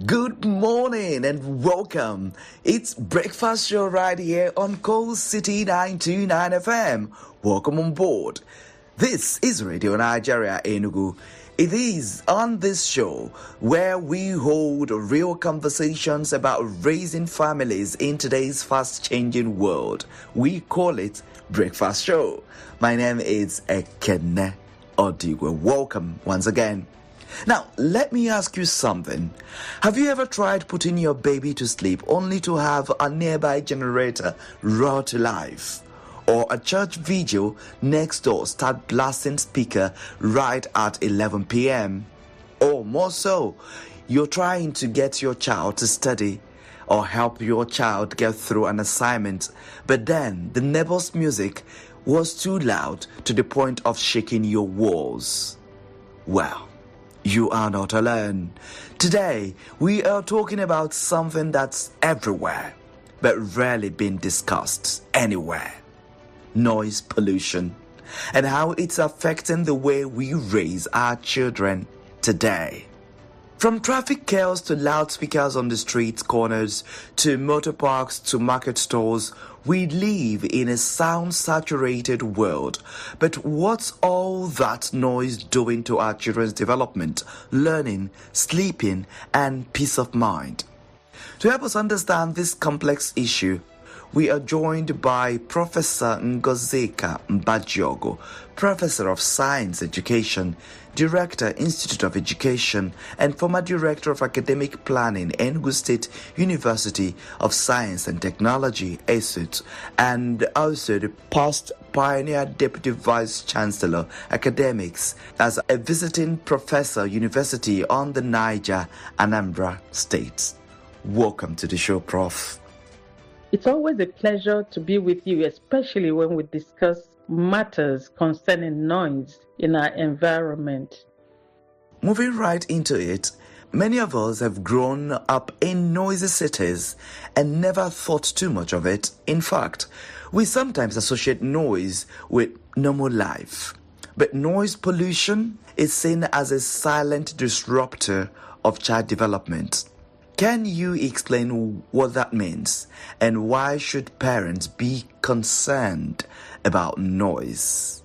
Good morning and welcome. It's Breakfast Show right here on Coal City 929 FM. Welcome on board. This is Radio Nigeria Enugu. It is on this show where we hold real conversations about raising families in today's fast-changing world. We call it Breakfast Show. My name is Ekene Odigwe. Welcome once again. Now, let me ask you something. Have you ever tried putting your baby to sleep only to have a nearby generator roar to life? Or a church vigil next door start blasting speaker right at 11 p.m.? Or more so, you're trying to get your child to study or help your child get through an assignment, but then the neighbor's music was too loud to the point of shaking your walls. Well, you are not alone. Today, we are talking about something that's everywhere, but rarely been discussed anywhere. Noise pollution, and how it's affecting the way we raise our children today. From traffic chaos to loudspeakers on the street corners, to motor parks to market stores, we live in a sound-saturated world. But what's all that noise doing to our children's development, learning, sleeping, and peace of mind? To help us understand this complex issue, we are joined by Professor Ngozika Mbajiorgu, Professor of Science Education, Director, Institute of Education, and former Director of Academic Planning, Enugu State University of Science and Technology, ESUT, and also the past Pioneer Deputy Vice Chancellor, Academics, as a visiting professor, University on the Niger, Anambra State. Welcome to the show, Prof. It's always a pleasure to be with you, especially when we discuss matters concerning noise in our environment. Moving right into it, many of us have grown up in noisy cities and never thought too much of it. In fact, we sometimes associate noise with normal life. But noise pollution is seen as a silent disruptor of child development. Can you explain what that means, and why should parents be concerned about noise?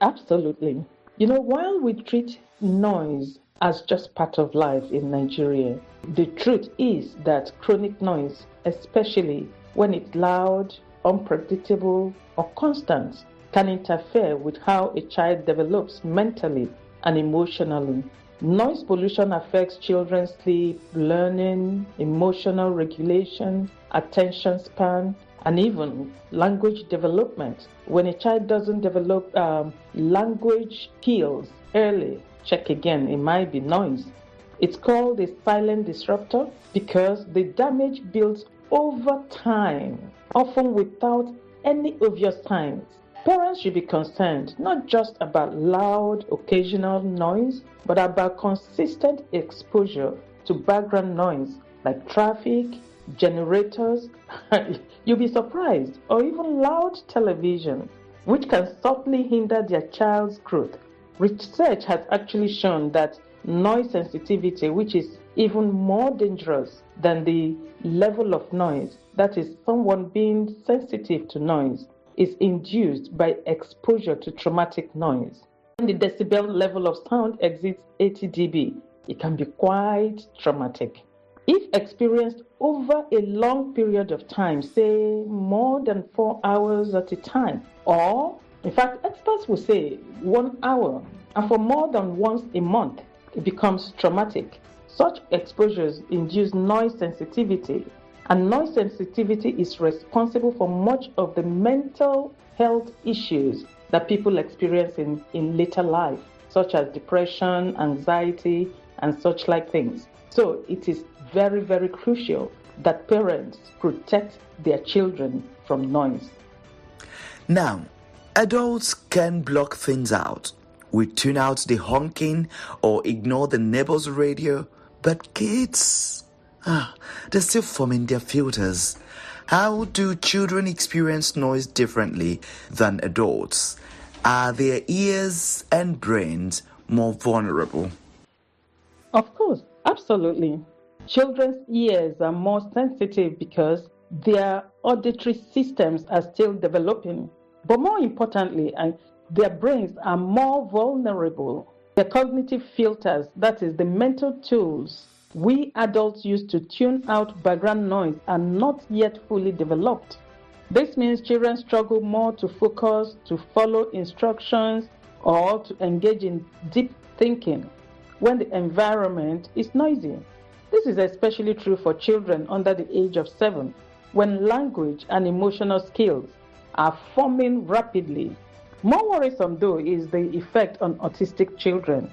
Absolutely. While we treat noise as just part of life in Nigeria, the truth is that chronic noise, especially when it's loud, unpredictable, or constant, can interfere with how a child develops mentally and emotionally. Noise pollution affects children's sleep, learning, emotional regulation, attention span, and even language development. When a child doesn't develop language skills early, check again, it might be noise. It's called a silent disruptor because the damage builds over time, often without any obvious signs. Parents should be concerned not just about loud, occasional noise, but about consistent exposure to background noise like traffic, generators, you'll be surprised, or even loud television, which can subtly hinder their child's growth. Research has actually shown that noise sensitivity, which is even more dangerous than the level of noise, that is, someone being sensitive to noise, is induced by exposure to traumatic noise. When the decibel level of sound exceeds 80 dB, it can be quite traumatic. If experienced over a long period of time, say more than 4 hours at a time, or in fact, experts will say 1 hour, and for more than once a month, it becomes traumatic. Such exposures induce noise sensitivity, and noise sensitivity is responsible for much of the mental health issues that people experience in later life, such as depression, anxiety, and such like things. So it is very, very crucial that parents protect their children from noise. Now, adults can block things out. We tune out the honking or ignore the neighbor's radio, but kids, they're still forming their filters. How do children experience noise differently than adults? Are their ears and brains more vulnerable? Of course, absolutely. Children's ears are more sensitive because their auditory systems are still developing. But more importantly, their brains are more vulnerable. The cognitive filters, that is, the mental tools we adults use to tune out background noise, are not yet fully developed. This means children struggle more to focus, to follow instructions, or to engage in deep thinking when the environment is noisy. This is especially true for children under the age of 7, when language and emotional skills are forming rapidly. More worrisome, though, is the effect on autistic children.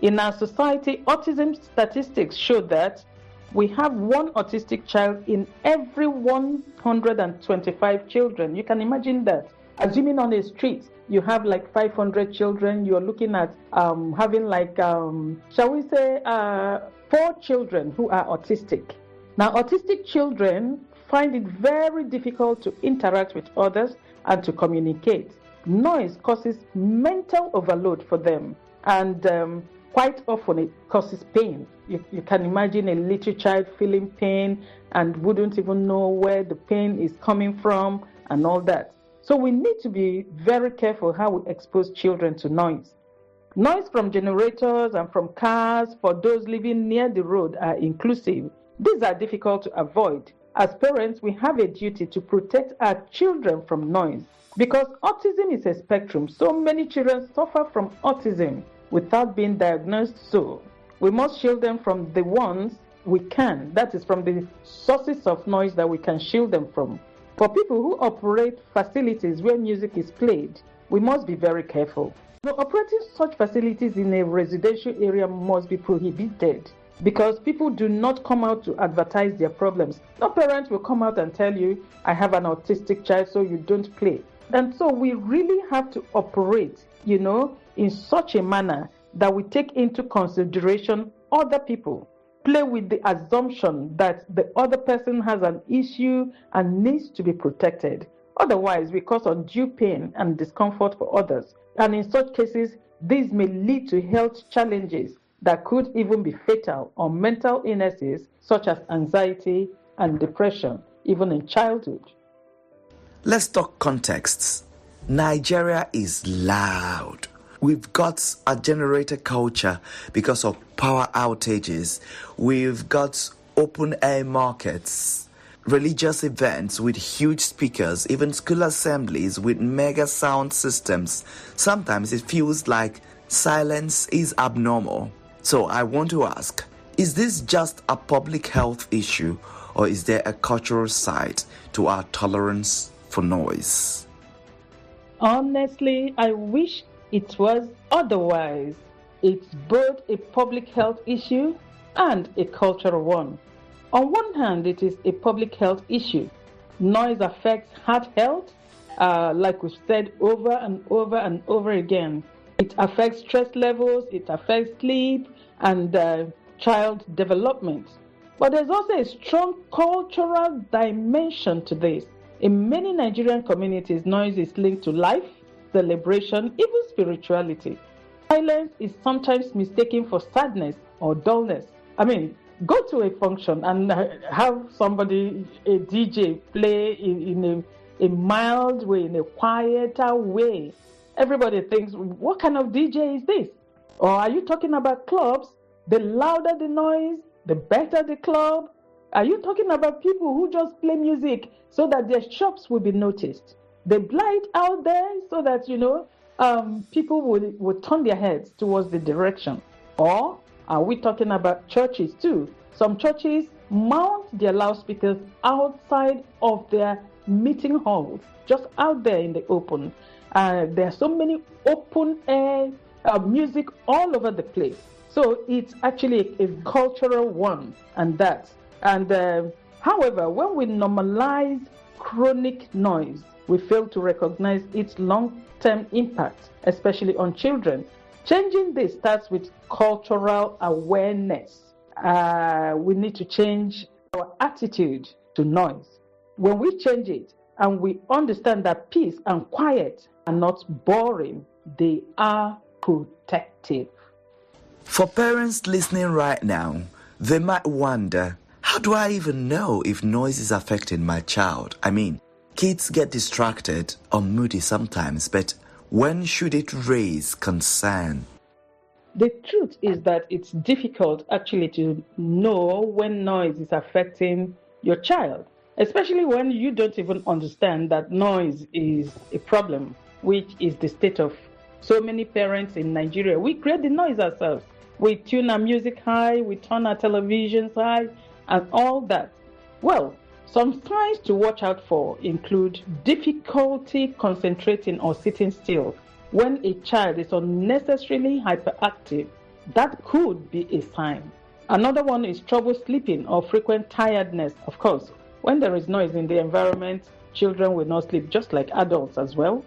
In our society, autism statistics show that we have one autistic child in every 125 children. You can imagine that. Assuming on a street, you have like 500 children, you're looking at having like, shall we say, 4 children who are autistic. Now, autistic children find it very difficult to interact with others and to communicate. Noise causes mental overload for them, and quite often it causes pain. You can imagine a little child feeling pain and wouldn't even know where the pain is coming from and all that. So we need to be very careful how we expose children to noise. Noise from generators and from cars for those living near the road are inclusive. These are difficult to avoid. As parents, we have a duty to protect our children from noise. Because autism is a spectrum, so many children suffer from autism without being diagnosed. So we must shield them from the ones we can, that is, from the sources of noise that we can shield them from. For people who operate facilities where music is played, we must be very careful. So operating such facilities in a residential area must be prohibited, because people do not come out to advertise their problems. No parent will come out and tell you, I have an autistic child, so you don't play. And so we really have to operate, in such a manner that we take into consideration other people. Play with the assumption that the other person has an issue and needs to be protected. Otherwise, we cause undue pain and discomfort for others. And in such cases, these may lead to health challenges that could even be fatal, or mental illnesses such as anxiety and depression, even in childhood. Let's talk contexts. Nigeria is loud. We've got a generator culture because of power outages. We've got open air markets, religious events with huge speakers, even school assemblies with mega sound systems. Sometimes it feels like silence is abnormal. So I want to ask, is this just a public health issue, or is there a cultural side to our tolerance for noise? Honestly, I wish it was otherwise. It's both a public health issue and a cultural one. On one hand, it is a public health issue. Noise affects heart health, like we've said over and over and over again. It affects stress levels, it affects sleep and child development. But there's also a strong cultural dimension to this. In many Nigerian communities, noise is linked to life, celebration, even spirituality. Silence is sometimes mistaken for sadness or dullness. I mean, go to a function and have somebody, a DJ, play in a mild way, in a quieter way. Everybody thinks, what kind of DJ is this? Or are you talking about clubs? The louder the noise, the better the club. Are you talking about people who just play music so that their shops will be noticed? They blind out there so that, people will turn their heads towards the direction. Or are we talking about churches too? Some churches mount their loudspeakers outside of their meeting halls, just out there in the open. There are so many open air music all over the place. So it's actually a cultural one, and that. And however, when we normalize chronic noise, we fail to recognize its long-term impact, especially on children. Changing this starts with cultural awareness. We need to change our attitude to noise. When we change it and we understand that peace and quiet are not boring, they are protective. For parents listening right now, They might wonder, how do I even know if noise is affecting my child? I mean, kids get distracted or moody sometimes, but when should it raise concern? The truth is that it's difficult actually to know when noise is affecting your child, especially when you don't even understand that noise is a problem, which is the state of so many parents in Nigeria. We create the noise ourselves. We tune our music high, we turn our televisions high, and all that. Well, some signs to watch out for include difficulty concentrating or sitting still. When a child is unnecessarily hyperactive, that could be a sign. Another one is trouble sleeping or frequent tiredness. Of course, when there is noise in the environment, children will not sleep, just like adults as well.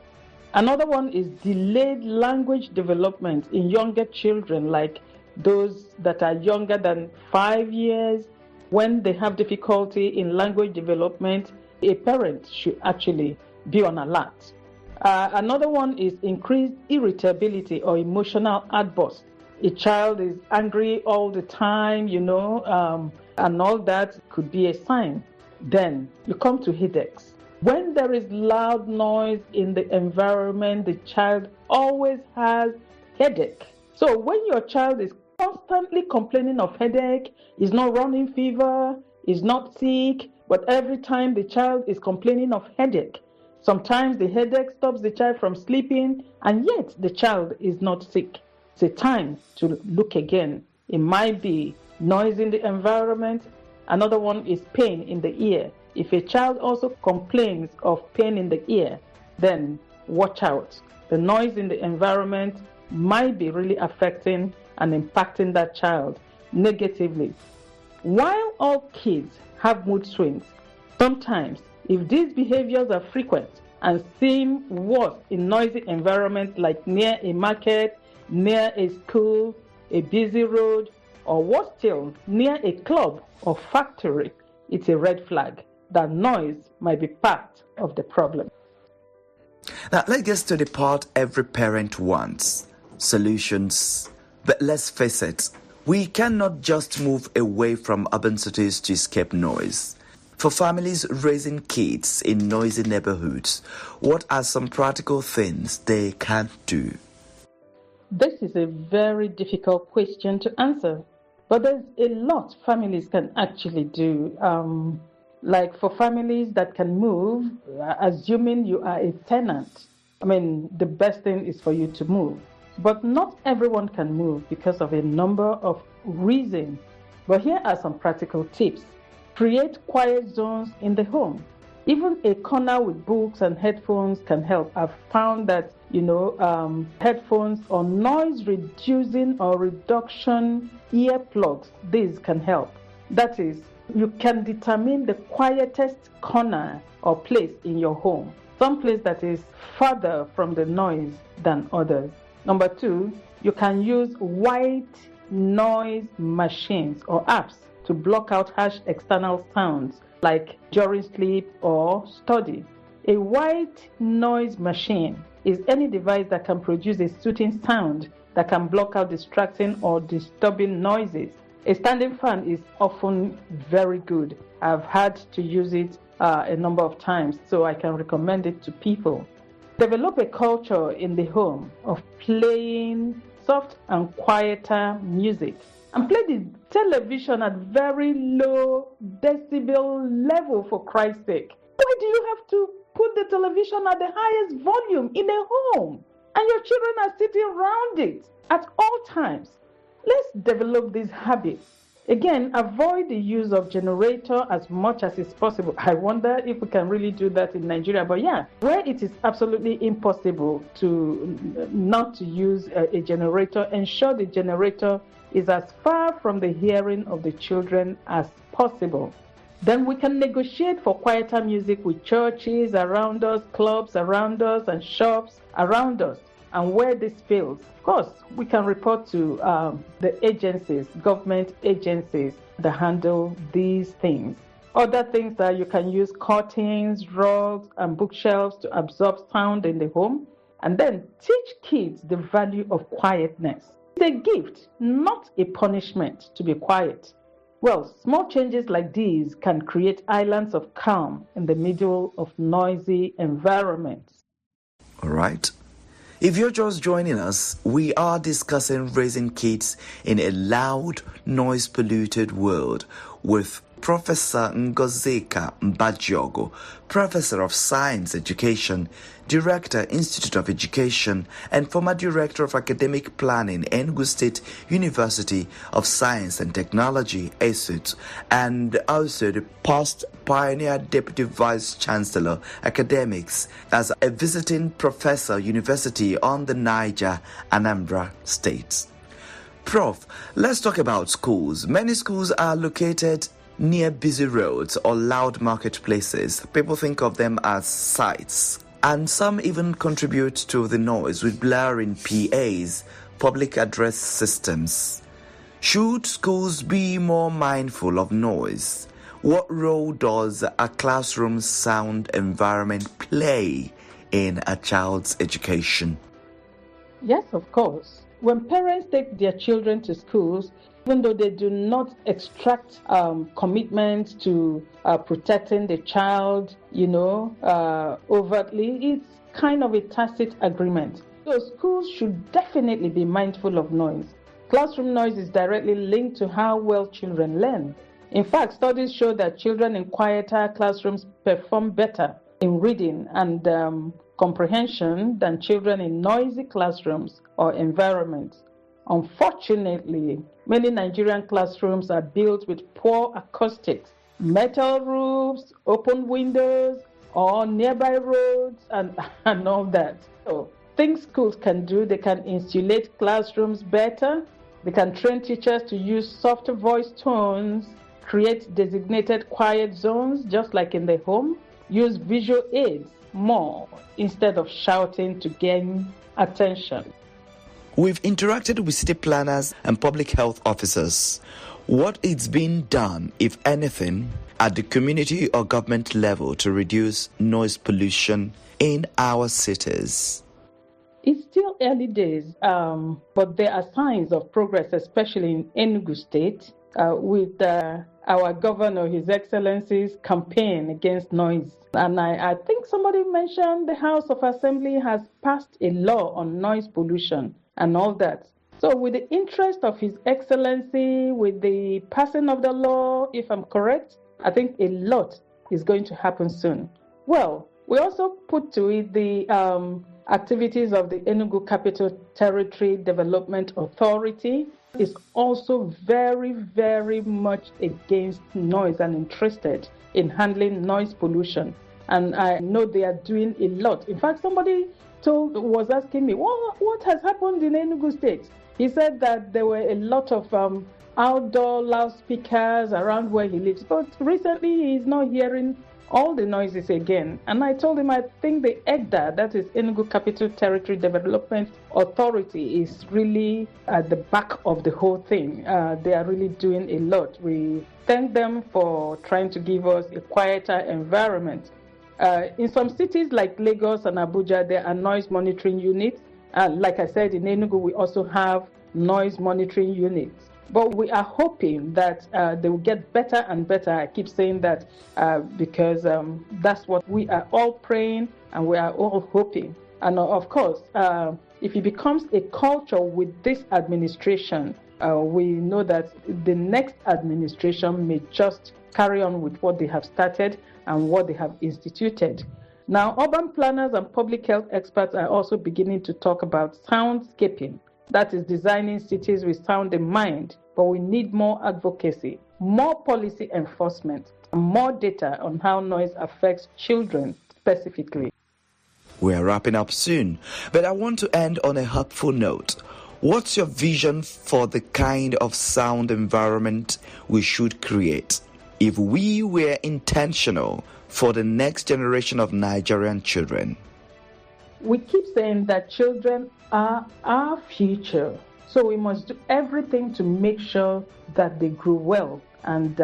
Another one is delayed language development in younger children, like those that are younger than 5 years. When they have difficulty in language development, a parent should actually be on alert. Another one is increased irritability or emotional outburst. A child is angry all the time, and all that could be a sign. Then you come to headaches. When there is loud noise in the environment, the child always has headache. So when your child is constantly complaining of headache, is not running fever, is not sick, but every time the child is complaining of headache, sometimes the headache stops the child from sleeping, and yet the child is not sick. It's a time to look again. It might be noise in the environment. Another one is pain in the ear. If a child also complains of pain in the ear, then watch out. The noise in the environment might be really affecting and impacting that child negatively. While all kids have mood swings, sometimes if these behaviors are frequent and seem worse in noisy environments like near a market, near a school, a busy road, or worse still, near a club or factory, it's a red flag that noise might be part of the problem. Now, let's get to the part every parent wants, solutions. But let's face it, we cannot just move away from urban cities to escape noise. For families raising kids in noisy neighborhoods, what are some practical things they can do? This is a very difficult question to answer, but there's a lot families can actually do. Like for families that can move, assuming you are a tenant, the best thing is for you to move. But not everyone can move because of a number of reasons. But here are some practical tips. Create quiet zones in the home. Even a corner with books and headphones can help. I've found that, headphones or noise reducing or reduction earplugs, these can help. That is, you can determine the quietest corner or place in your home, some place that is further from the noise than others. Number 2, you can use white noise machines or apps to block out harsh external sounds like during sleep or study. A white noise machine is any device that can produce a soothing sound that can block out distracting or disturbing noises. A standing fan is often very good. I've had to use it a number of times, so I can recommend it to people. Develop a culture in the home of playing soft and quieter music, and play the television at very low decibel level, for Christ's sake. Why do you have to put the television at the highest volume in a home and your children are sitting around it at all times? Let's develop these habits. Again, avoid the use of generator as much as is possible. I wonder if we can really do that in Nigeria, but yeah, where it is absolutely impossible to not to use a generator, ensure the generator is as far from the hearing of the children as possible. Then we can negotiate for quieter music with churches around us, clubs around us, and shops around us. And where this fails, of course, we can report to the agencies, government agencies that handle these things. Other things that you can use curtains, rugs, and bookshelves to absorb sound in the home. And then teach kids the value of quietness. It's a gift, not a punishment, to be quiet. Well, small changes like these can create islands of calm in the middle of noisy environments. All right. If you're just joining us, we are discussing raising kids in a loud, noise-polluted world with Professor Ngozika Mbajiorgu, Professor of Science Education, Director, Institute of Education, and former Director of Academic Planning, Enugu State University of Science and Technology, ESUT, and also the past Pioneer Deputy Vice Chancellor, Academics, as a visiting professor, University on the Niger, Anambra State. Prof, let's talk about schools. Many schools are located near busy roads or loud marketplaces. People think of them as sites, and some even contribute to the noise with blaring PAs, public address systems. Should schools be more mindful of noise? What role does a classroom sound environment play in a child's education? Yes, of course. When parents take their children to schools, even though they do not extract commitment to protecting the child, overtly, it's kind of a tacit agreement. So schools should definitely be mindful of noise. Classroom noise is directly linked to how well children learn. In fact, studies show that children in quieter classrooms perform better in reading and comprehension than children in noisy classrooms or environments. Unfortunately, many Nigerian classrooms are built with poor acoustics, metal roofs, open windows, or nearby roads, and all that. So, things schools can do, they can insulate classrooms better, they can train teachers to use softer voice tones, create designated quiet zones, just like in the home, use visual aids more instead of shouting to gain attention. We've interacted with city planners and public health officers. What is being done, if anything, at the community or government level to reduce noise pollution in our cities? It's still early days, but there are signs of progress, especially in Enugu State, with our governor, His Excellency's campaign against noise. And I think somebody mentioned the House of Assembly has passed a law on noise pollution and all that. So with the interest of His Excellency, with the passing of the law, if I'm correct, I think a lot is going to happen soon. Well, we also put to it the activities of the Enugu Capital Territory Development Authority is also very, very much against noise and interested in handling noise pollution. And I know they are doing a lot. In fact, somebody was asking me, what has happened in Enugu State? He said that there were a lot of outdoor loudspeakers around where he lives, but recently he's not hearing all the noises again. And I told him I think the EGDA, that is Enugu Capital Territory Development Authority, is really at the back of the whole thing. They are really doing a lot. We thank them for trying to give us a quieter environment. In some cities like Lagos and Abuja, there are noise monitoring units. Like I said, in Enugu, we also have noise monitoring units. But we are hoping that they will get better and better. I keep saying that because that's what we are all praying and we are all hoping. And of course, if it becomes a culture with this administration, we know that the next administration may just carry on with what they have started and what they have instituted. Now, urban planners and public health experts are also beginning to talk about soundscaping. That is designing cities with sound in mind, but we need more advocacy, more policy enforcement, and more data on how noise affects children specifically. We're wrapping up soon, but I want to end on a hopeful note. What's your vision for the kind of sound environment we should create if we were intentional for the next generation of Nigerian children? We keep saying that children are our future. So we must do everything to make sure that they grow well. And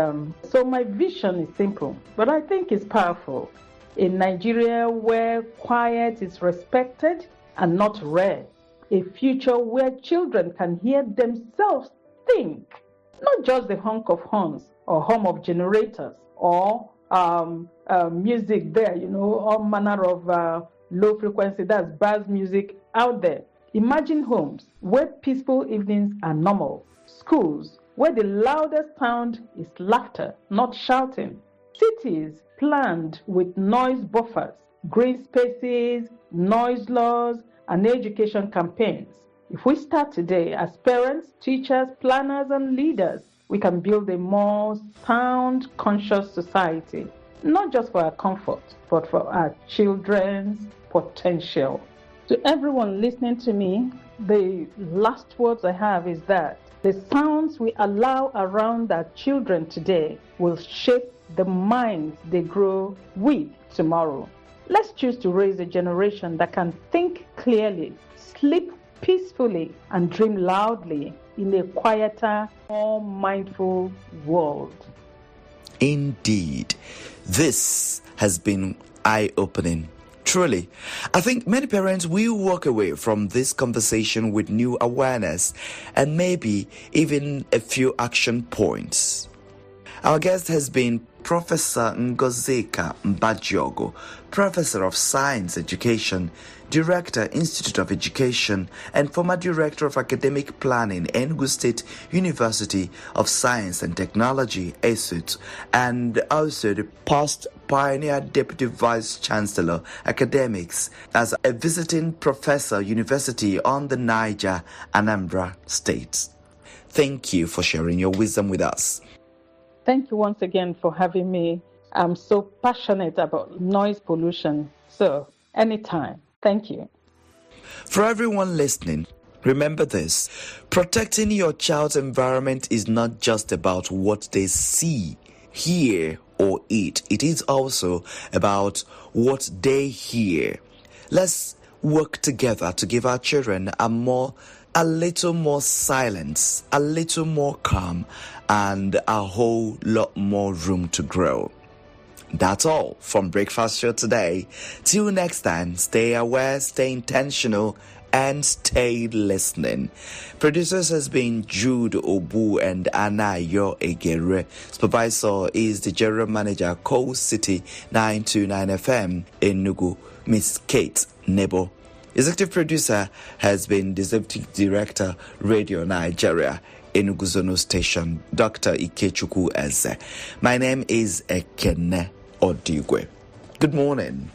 so my vision is simple, but I think it's powerful. A Nigeria where quiet is respected and not rare. A future where children can hear themselves think. not just the honk of horns or hum of generators or music there, all manner of low frequency, that's bass music out there. Imagine homes where peaceful evenings are normal, schools where the loudest sound is laughter, not shouting, cities planned with noise buffers, green spaces, noise laws, and education campaigns. If we start today as parents, teachers, planners, and leaders, we can build a more sound-conscious society, not just for our comfort, but for our children's potential. To everyone listening to me, the last words I have is that the sounds we allow around our children today will shape the minds they grow with tomorrow. Let's choose to raise a generation that can think clearly, sleep peacefully, and dream loudly in a quieter, more mindful world. Indeed, this has been eye-opening. Truly, I think many parents will walk away from this conversation with new awareness and maybe even a few action points. Our guest has been Professor Ngozika Mbajiorgu, Professor of Science Education, Director, Institute of Education, and former Director of Academic Planning, Enugu State University of Science and Technology, ESUT, and also the past Pioneer Deputy Vice Chancellor, Academics, as a visiting professor, University on the Niger, Anambra State. Thank you for sharing your wisdom with us. Thank you once again for having me. I'm so passionate about noise pollution. So, anytime. Thank you. For everyone listening, remember this. Protecting your child's environment is not just about what they see, hear, or eat. It is also about what they hear. Let's work together to give our children a little more silence, a little more calm, and a whole lot more room to grow. That's all from Breakfast Show today. Till next time, stay aware, stay intentional, and stay listening. Producers has been Jude Obu and Anayo Egere. Supervisor is the General Manager, Coal City 929 FM, Enugu, Miss Kate Nebo. Executive Producer has been Executive Director, Radio Nigeria, Enugu Zonal Station, Dr. Ikechukwu Eze. My name is Ekene Odigwe. Good morning.